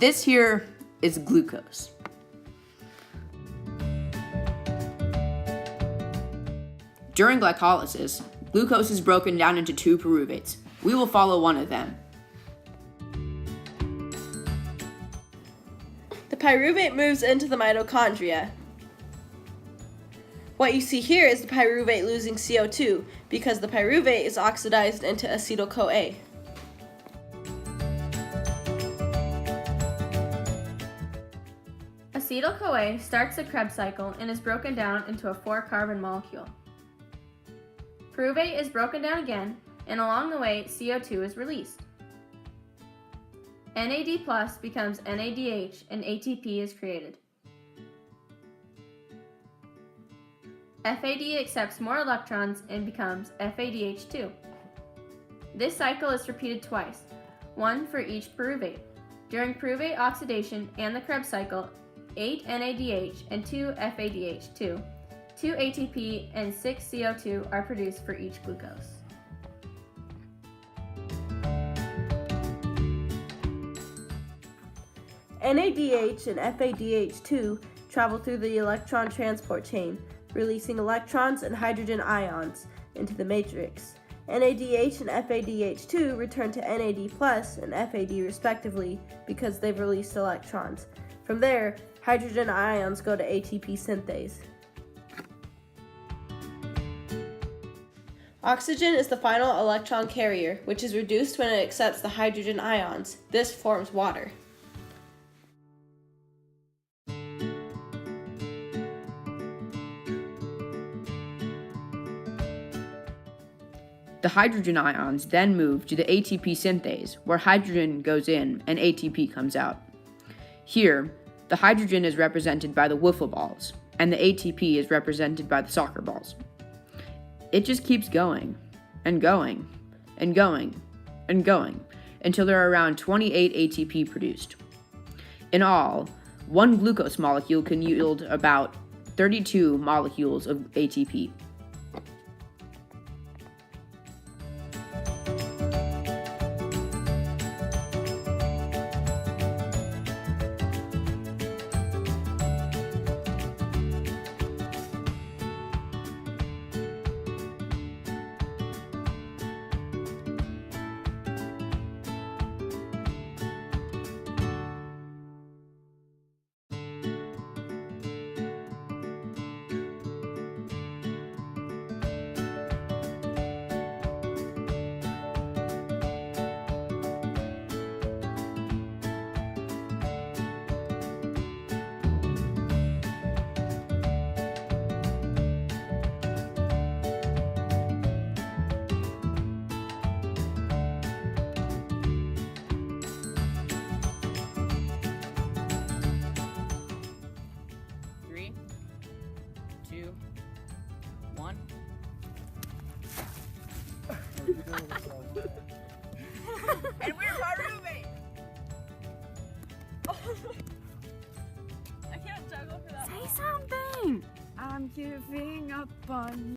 This here is glucose. During glycolysis, glucose is broken down into two pyruvates. We will follow one of them. The pyruvate moves into the mitochondria. What you see here is the pyruvate losing CO2 because the pyruvate is oxidized into acetyl-CoA. Acetyl-CoA starts the Krebs cycle and is broken down into a 4-carbon molecule. Pyruvate is broken down again, and along the way, CO2 is released. NAD+ becomes NADH and ATP is created. FAD accepts more electrons and becomes FADH2. This cycle is repeated twice, one for each pyruvate. During pyruvate oxidation and the Krebs cycle, 8 NADH and 2 FADH2, 2 ATP and 6 CO2 are produced for each glucose. NADH and FADH2 travel through the electron transport chain, releasing electrons and hydrogen ions into the matrix. NADH and FADH2 return to NAD+ and FAD respectively because they've released electrons. From there, hydrogen ions go to ATP synthase. Oxygen is the final electron carrier, which is reduced when it accepts the hydrogen ions. This forms water. The hydrogen ions then move to the ATP synthase, where hydrogen goes in and ATP comes out. Here, the hydrogen is represented by the wiffle balls, and the ATP is represented by the soccer balls. It just keeps going, and going, and going, and going, until there are around 28 ATP produced. In all, one glucose molecule can yield about 32 molecules of ATP. And we're pyruvate! I can't juggle for that. Say something! I'm giving up on you.